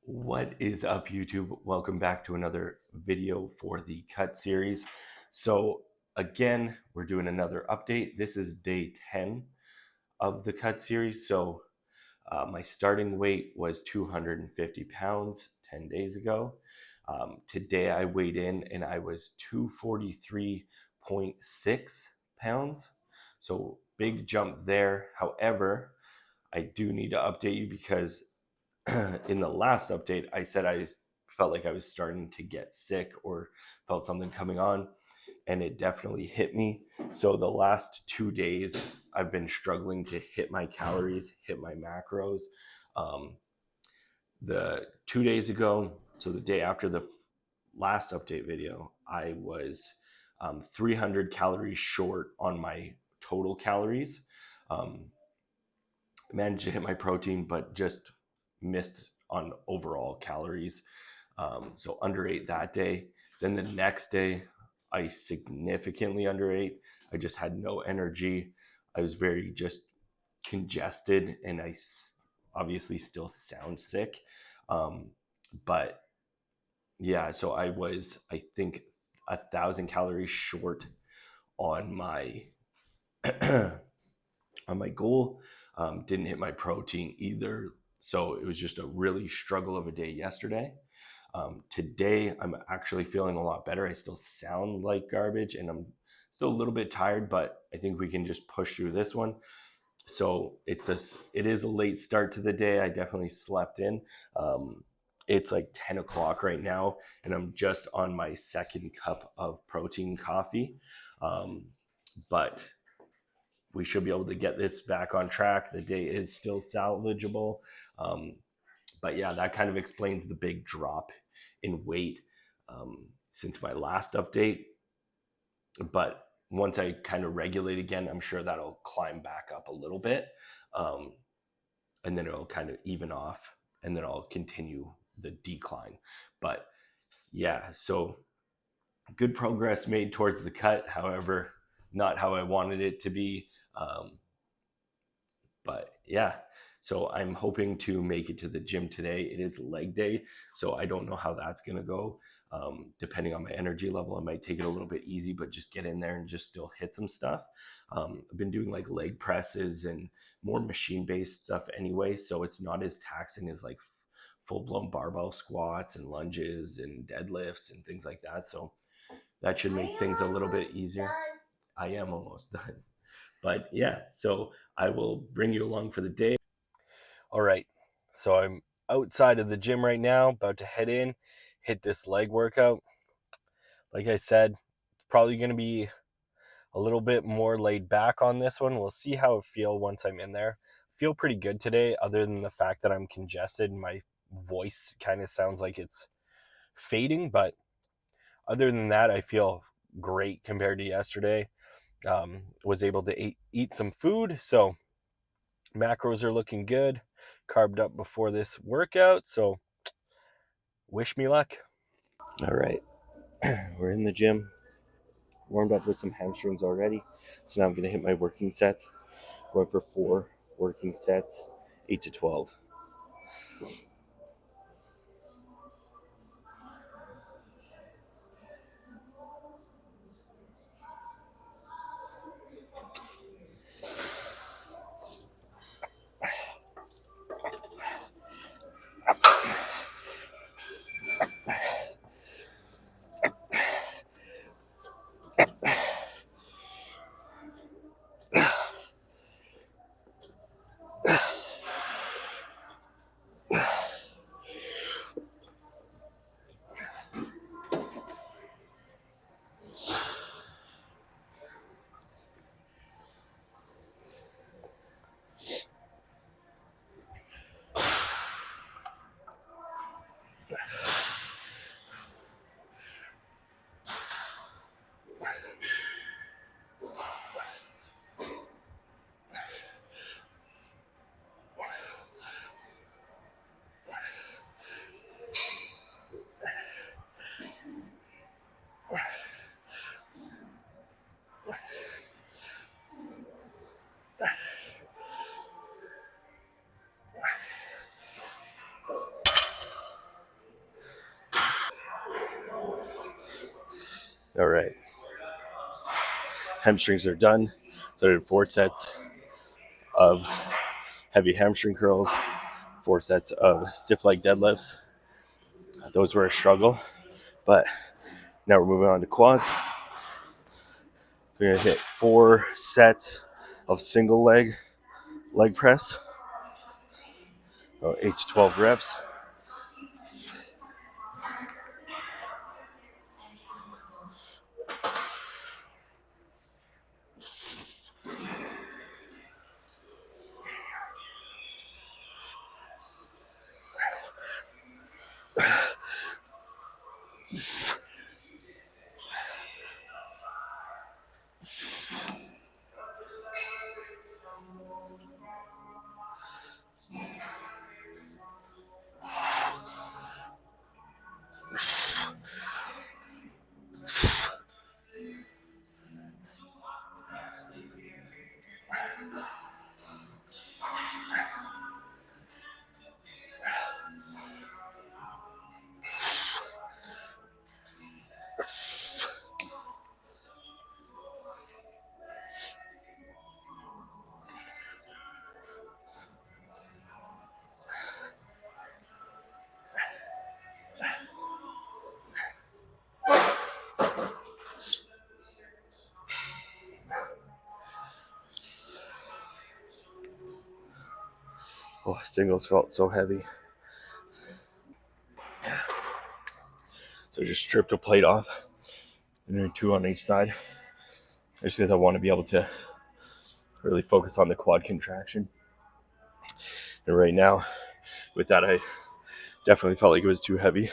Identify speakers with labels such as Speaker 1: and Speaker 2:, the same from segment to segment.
Speaker 1: What is up, YouTube? Welcome back to another video for the cut series. So again, we're doing another update. This is day 10 of the cut series. So my starting weight was 250 pounds 10 days ago. Today I weighed in and I was 243.6 pounds. So big jump there. However, I do need to update you because in the last update, I said I felt like I was starting to get sick or felt something coming on, and it definitely hit me. So the last 2 days, I've been struggling to hit my calories, hit my macros. Um, the 2 days ago, so the day after the last update video, I was 300 calories short on my total calories. Um, Managed to hit my protein, but just missed on overall calories. So underate that day. Then the next day, I significantly underate. I just had no energy. I was very just congested, and I obviously still sound sick. But yeah, so I was, I think, 1,000 calories short on my on my goal. Didn't hit my protein either. So it was just a really struggle of a day yesterday. Today, I'm actually feeling a lot better. I still sound like garbage and I'm still a little bit tired, but I think we can just push through this one. So it is a late start to the day. I definitely slept in. It's like 10 o'clock right now, and I'm just on my second cup of protein coffee. Um, but we should be able to get this back on track. The day is still salvageable. Um, but yeah, that kind of explains the big drop in weight since my last update. But once I kind of regulate again, I'm sure that'll climb back up a little bit. Um, and then it'll kind of even off, and then I'll continue the decline. But yeah, so good progress made towards the cut. However, not how I wanted it to be. But yeah, so I'm hoping to make it to the gym today. It is leg day, so I don't know how that's going to go. Depending on my energy level, I might take it a little bit easy, but just get in there and just still hit some stuff. I've been doing like leg presses and more machine based stuff anyway, so it's not as taxing as like full blown barbell squats and lunges and deadlifts and things like that. So that should make things a little bit easier. I am almost done. But yeah, so I will bring you along for the day. All right. So I'm outside of the gym right now, about to head in, hit this leg workout. Like I said, it's probably going to be a little bit more laid back on this one. We'll see how it feels once I'm in there. Feel pretty good today, other than the fact that I'm congested and my voice kind of sounds like it's fading. But other than that, I feel great compared to yesterday. Was able to eat some food, so macros are looking good. Carved up before this workout, so wish me luck. All right, we're in the gym, warmed up with some hamstrings already. So now I'm gonna hit my working sets. Going for 4 working sets, 8 to 12. All right, hamstrings are done. So I did 4 sets of heavy hamstring curls, 4 sets of stiff leg deadlifts. Those were a struggle, but now we're moving on to quads. We're gonna hit 4 sets of single leg press, 8 to 12 reps. Oh, singles felt so heavy. So just stripped a plate off and then 2 on each side. Just because I want to be able to really focus on the quad contraction. And right now, with that, I definitely felt like it was too heavy.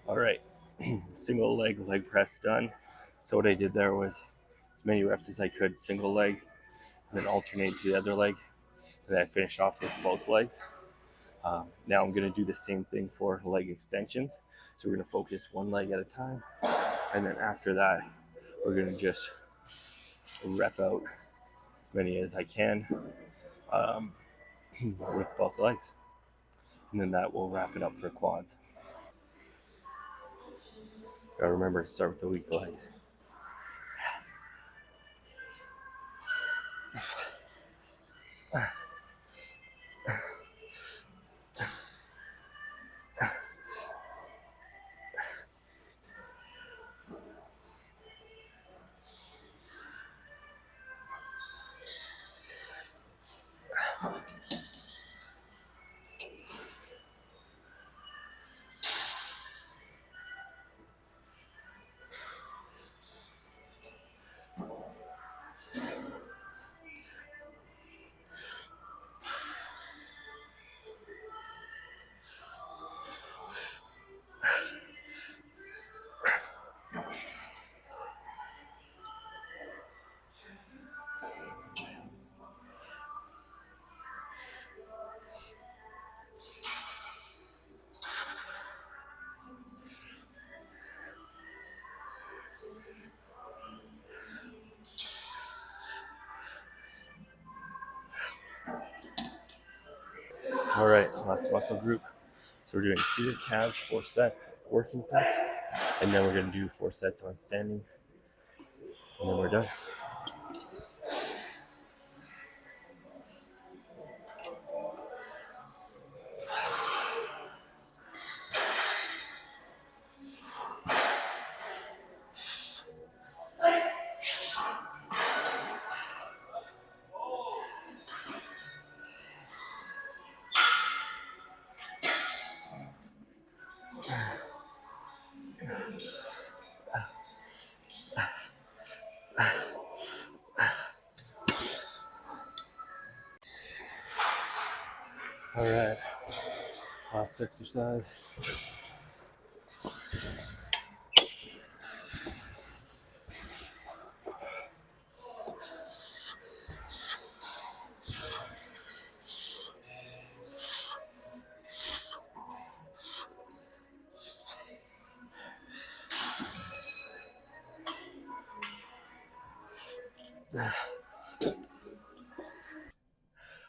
Speaker 1: All right, single leg press done. So what I did there was as many reps as I could, single leg, and then alternate to the other leg, and then I finished off with both legs. Now I'm gonna do the same thing for leg extensions. So we're gonna focus one leg at a time, and then after that, we're gonna just rep out as many as I can um, with both legs, and then that will wrap it up for quads. Gotta remember to start with the weak leg. muscle group. So we're doing seated calves, 4 sets, working sets, and then we're going to do 4 sets on standing, and then we're done. All right, last exercise.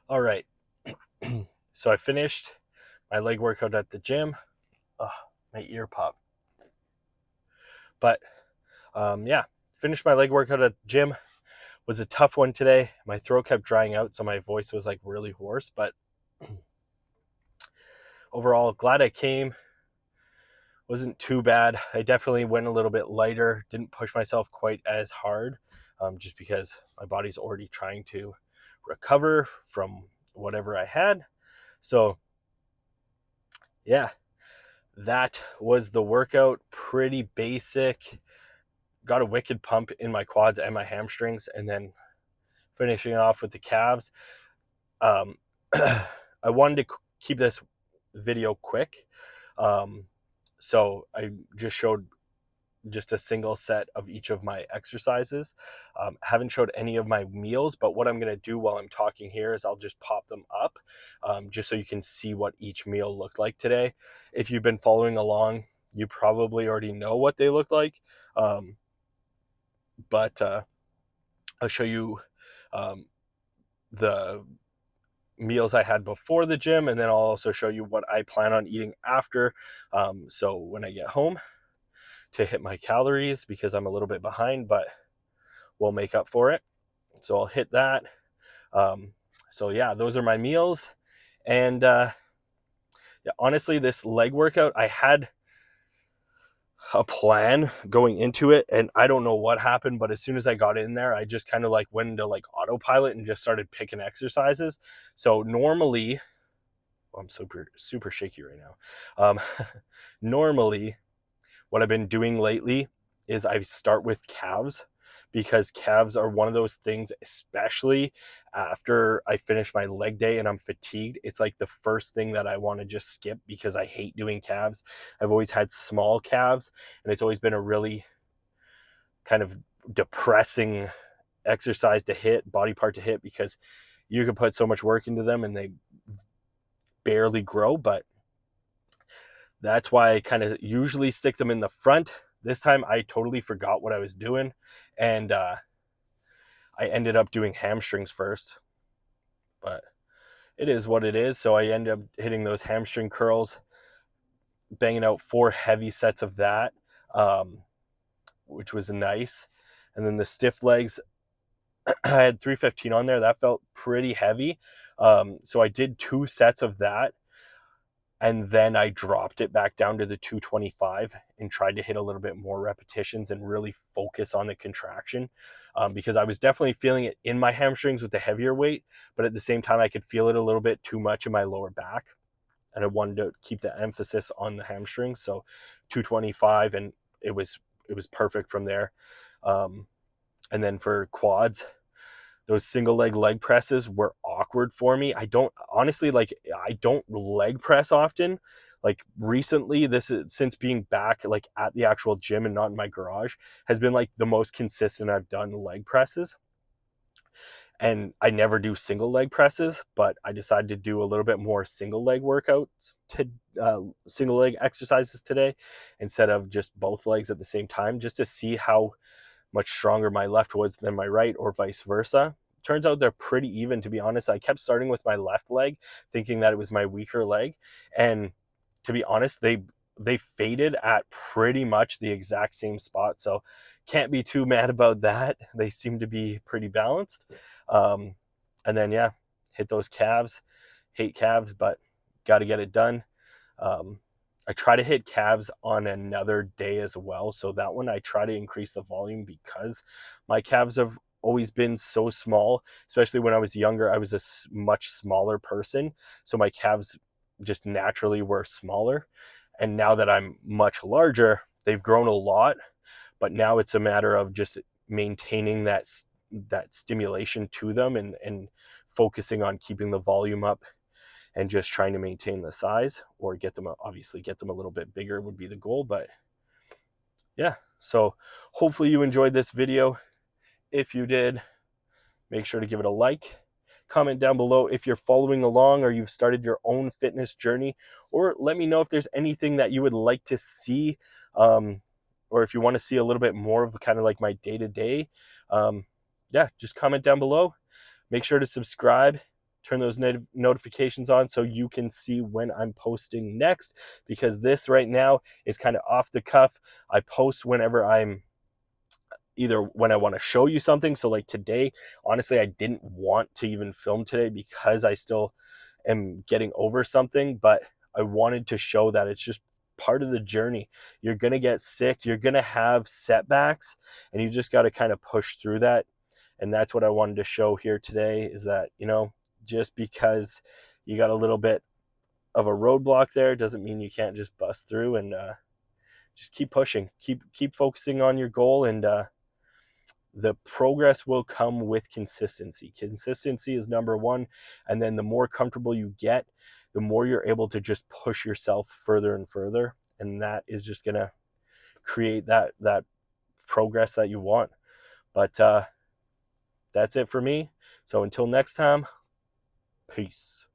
Speaker 1: All right, so I finished my leg workout at the gym. Oh, my ear popped. But yeah, finished my leg workout at the gym. Was a tough one today. My throat kept drying out, so my voice was like really hoarse. But overall, glad I came. Wasn't too bad. I definitely went a little bit lighter. Didn't push myself quite as hard, just because my body's already trying to recover from whatever I had. So yeah, that was the workout. Pretty basic. Got a wicked pump in my quads and my hamstrings, and then finishing it off with the calves. I wanted to keep this video quick, so I just showed just a single set of each of my exercises. Haven't showed any of my meals, but what I'm going to do while I'm talking here is I'll just pop them up, just so you can see what each meal looked like today. If you've been following along, you probably already know what they look like, but I'll show you the meals I had before the gym, and then I'll also show you what I plan on eating after, so when I get home, to hit my calories, because I'm a little bit behind, but we'll make up for it. So I'll hit that. So yeah, those are my meals. And yeah, honestly, this leg workout, I had a plan going into it, and I don't know what happened, but as soon as I got in there, I just kind of like went into like autopilot and just started picking exercises. So normally, I'm super shaky right now. Normally, what I've been doing lately is I start with calves, because calves are one of those things, especially after I finish my leg day and I'm fatigued. It's like the first thing that I want to just skip, because I hate doing calves. I've always had small calves, and it's always been a really kind of depressing exercise to hit, body part to hit, because you can put so much work into them and they barely grow. But that's why I kind of usually stick them in the front. This time I totally forgot what I was doing, and I ended up doing hamstrings first. But it is what it is. So I ended up hitting those hamstring curls, banging out 4 heavy sets of that, which was nice. And then the stiff legs, I had 315 on there. That felt pretty heavy. So I did 2 sets of that, and then I dropped it back down to the 225 and tried to hit a little bit more repetitions and really focus on the contraction, because I was definitely feeling it in my hamstrings with the heavier weight, but at the same time I could feel it a little bit too much in my lower back, and I wanted to keep the emphasis on the hamstrings. So 225, and it was perfect from there. And then for quads, those single leg presses were awkward for me. I don't leg press often. Like recently, this is, since being back like at the actual gym and not in my garage, has been like the most consistent I've done leg presses. And I never do single leg presses, but I decided to do a little bit more single leg workouts to single leg exercises today, instead of just both legs at the same time, just to see how much stronger my left was than my right, or vice versa,
Speaker 2: turns out they're pretty even, to be honest. I kept starting with my left leg, thinking that it was my weaker leg, and to be honest, they faded at pretty much the exact same spot. So can't be too mad about that. They seem to be pretty balanced. Um, and then yeah, hit those calves. Hate calves, but got to get it done. Um, I try to hit calves on another day as well. So that one I try to increase the volume because my calves have always been so small, especially when I was younger. I was a much smaller person. So my calves just naturally were smaller. And now that I'm much larger, they've grown a lot. But now it's a matter of just maintaining that stimulation to them and focusing on keeping the volume up and just trying to maintain the size or get them, obviously get them a little bit bigger would be the goal. But yeah, so hopefully you enjoyed this video. If you did, make sure to give it a like. Comment down below if you're following along or you've started your own fitness journey, or let me know if there's anything that you would like to see, um, or if you want to see a little bit more of kind of like my day-to-day. Yeah, just comment down below. Make sure to subscribe, turn those notifications on so you can see when I'm posting next, because this right now is kind of off the cuff. I post whenever I'm either when I want to show you something. So like today, honestly, I didn't want to even film today because I still am getting over something, but I wanted to show that it's just part of the journey. You're going to get sick, you're going to have setbacks, and you just got to kind of push through that. And that's what I wanted to show here today, is that, just because you got a little bit of a roadblock there doesn't mean you can't just bust through, and just keep pushing, keep focusing on your goal, and the progress will come with consistency. Consistency is number one. And then the more comfortable you get, the more you're able to just push yourself further and further. And that is just going to create that progress that you want. But that's it for me. So until next time, peace.